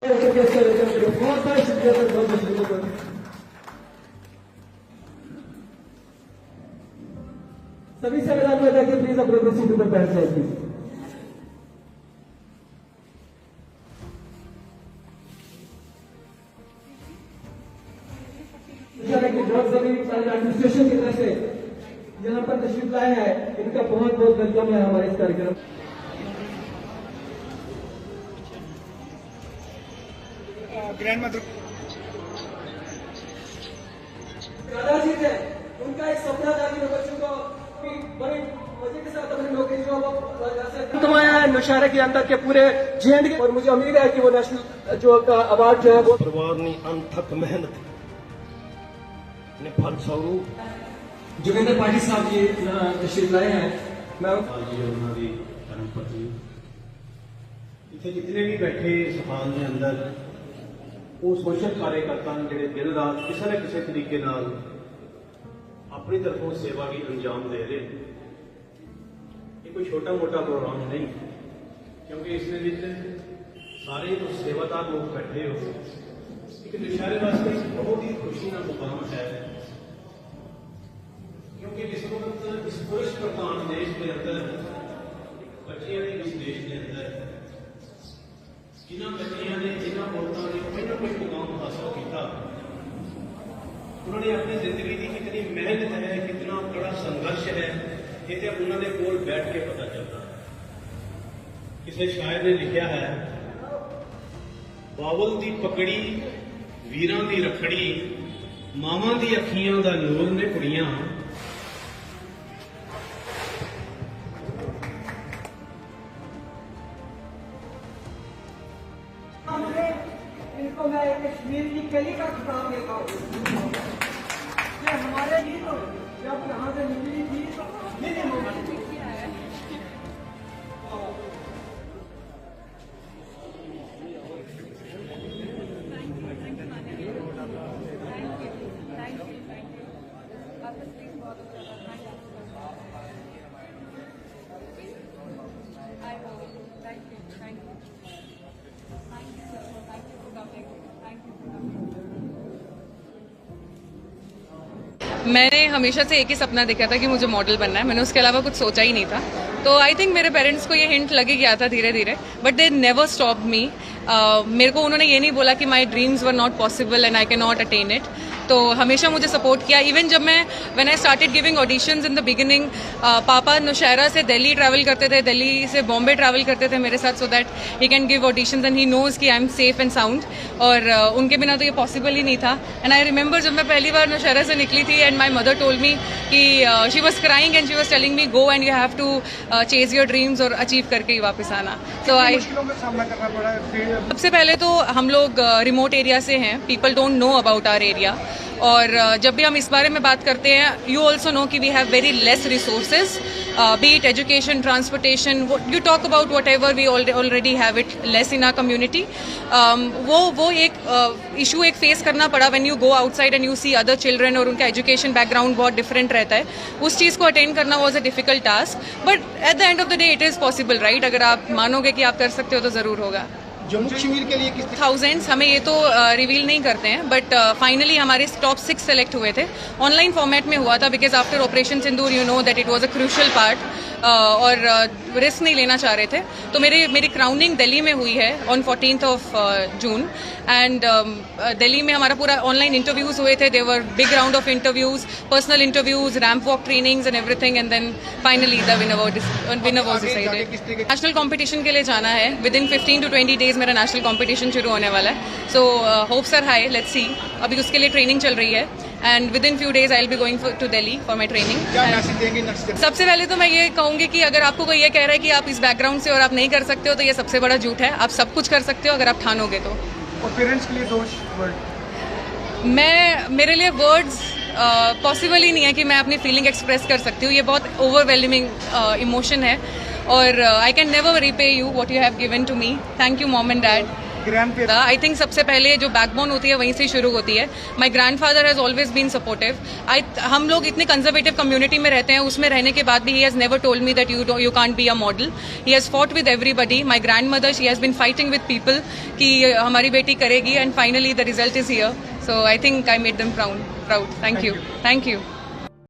बहुत बहुत शुक्रिया सर, बहुत बहुत शुक्रिया सर। सभी से मेरा अनुरोध है कि प्लीज अपने अपने सीट पर बैठ जाए प्लीज। बहुत सभी एडमिनिस्ट्रेशन की तरफ से यहाँ पर तशरीफ लाए हैं, इनका बहुत बहुत वेलकम है हमारे इस कार्यक्रम। ग्रैंड मदर दादाजी थे, उनका एक सपना था कि बच्चों को बड़ी मजे के साथ अपनी नौकरी जो कमाया है नौशहरा के अंदर के पूरे जेएंड के, और मुझे उम्मीद है कि वो नेशनल जो अवार्ड जो है वो परिवाરની अनथक મહેનત ને ફળ સ્વરૂપ जोगिंदर पाटिल साहब जी तशरीफ लाए हैं। मैं ਜੀ ਉਹਨਾਂ ਦੀ ਧਰਮ ਪਤਨੀ ਇੱਥੇ ਜਿतने ਵੀ ਬੈਠੇ ਸਥਾਨ ਦੇ ਅੰਦਰ ਉਹ ਸੋਸ਼ਲ ਕਾਰਜਕਰਤਾ ਨੇ ਜਿਹੜੇ ਦਿਨ ਰਾਤ ਕਿਸੇ ਨਾ ਕਿਸੇ ਤਰੀਕੇ ਨਾਲ ਆਪਣੀ ਤਰਫੋਂ ਸੇਵਾ ਵੀ ਅੰਜਾਮ ਦੇ ਰਹੇ ਨੇ। ਇਹ ਕੋਈ ਛੋਟਾ ਮੋਟਾ ਪ੍ਰੋਗਰਾਮ ਨਹੀਂ, ਕਿਉਂਕਿ ਇਸ ਦੇ ਵਿੱਚ ਸਾਰੇ ਜੋ ਸੇਵਾਦਾਰ ਲੋਕ ਇਕੱਠੇ ਹੋ ਇੱਕ ਨਸ਼ਹਿਰੇ ਵਾਸਤੇ ਬਹੁਤ ਹੀ ਖੁਸ਼ੀ ਦਾ ਮੁਕਾਮ ਹੈ, क्योंकि जिस वक्त इस पुरुष प्रधान देश के अंदर बच्चियों ने इस देश के अंदर जिन्होंने बच्चियों ने जिन्होंने औरतों ने कोई ना कोई मुकाम हासिल किया, उन्होंने अपनी जिंदगी की कितनी मेहनत है, कितना बड़ा संघर्ष है, ये तो उन्होंने कोल बैठ के पता चलता। किसी शायर ने लिखा है, बावल दी पकड़ी वीरां दी रखड़ी मावां दी अखियां दा नूर ने कुड़ियां इनको मैं कश्मीर की कली का खिताब देता हूँ। ये हमारे लिए तो जब यहाँ से निकली थी तो मैंने हमेशा से एक ही सपना देखा था कि मुझे मॉडल बनना है, मैंने उसके अलावा कुछ सोचा ही नहीं था। तो आई थिंक मेरे पेरेंट्स को ये हिंट लग ही गया था धीरे धीरे, but they never stop me. मेरे को उन्होंने ये नहीं बोला कि my dreams were not possible and I can not attain it. तो हमेशा मुझे सपोर्ट किया। इवन जब मैं when I started giving auditions in the beginning, पापा नौशहरा से दिल्ली ट्रैवल करते थे, दिल्ली से बॉम्बे ट्रैवल करते थे मेरे साथ, so that he can give auditions and he knows कि I am safe and sound. और उनके बिना तो ये पॉसिबल ही नहीं था। एंड आई रिमेंबर जब मैं पहली बार नौशहरा से निकली थी and my mother told me कि she was crying and she was telling me go and you have to chase your dreams और अचीव करके ही वापस आना। तो आई मुश्किलों का सामना करना पड़ा है। सबसे पहले तो हम लोग रिमोट एरिया से हैं, people don't know about our area. और जब भी हम इस बारे में बात करते हैं, यू ऑल्सो नो कि we have very less resources, be it education, transportation, you talk about whatever, we already have it less in our community. वो एक इशू एक फेस करना पड़ा when you go outside and you see other children, और उनका education background बहुत different रहता है। उस चीज़ को अटेंड करना was a difficult task, but at the end of the day it is possible, right? अगर आप मानोगे कि आप कर सकते हो तो ज़रूर होगा। जम्मू कश्मीर के लिए किस थाउजेंड्स हमें ये तो रिवील नहीं करते हैं, बट फाइनली हमारे टॉप 6 सेलेक्ट हुए थे। ऑनलाइन फॉर्मेट में हुआ था because after operation Sindoor you know that it was a crucial part, और रिस्क नहीं लेना चाह रहे थे। तो मेरी क्राउनिंग दिल्ली में हुई है on 14th of June, and Delhi में हमारा पूरा ऑनलाइन इंटरव्यूज हुए थे। There were big round of interviews, personal interviews, ramp walk trainings and everything, and then finally the winner was decided. National competition के लिए जाना है, विद इन 15 to 20 डेज मेरा नेशनल कॉम्पिटिशन शुरू होने वाला है। So hopes are high, let's see. अभी उसके लिए ट्रेनिंग चल रही है, and with in few days I will be going to Delhi for my training. सबसे पहले तो मैं ये कहूँगी कि अगर आपको कोई ये कह रहा है कि आप इस बैकग्राउंड से और आप नहीं कर सकते हो, तो ये सबसे बड़ा झूठ है। आप सब कुछ कर सकते हो अगर आप ठानोगे तो। और पेरेंट्स के लिए 2 वर्ड? मेरे लिए वर्ड्स पॉसिबल ही नहीं है कि मैं अपनी फीलिंग एक्सप्रेस कर सकती हूँ। ये बहुत ओवरवेलमिंग इमोशन है, और I can never repay you what you have given to me. Thank you mom and dad. Grandpa I think सबसे पहले जो बैकबोन होती है वहीं से शुरू होती है. My grandfather has always been supportive. हम लोग इतने कंजर्वेटिव कम्युनिटी में रहते हैं, उसमें रहने के बाद भी he has never told me that you can't be a model. He has fought with everybody. My grandmother, she has been fighting with people कि हमारी बेटी करेगी, and finally the result is here. So I think I made them proud. Thank you.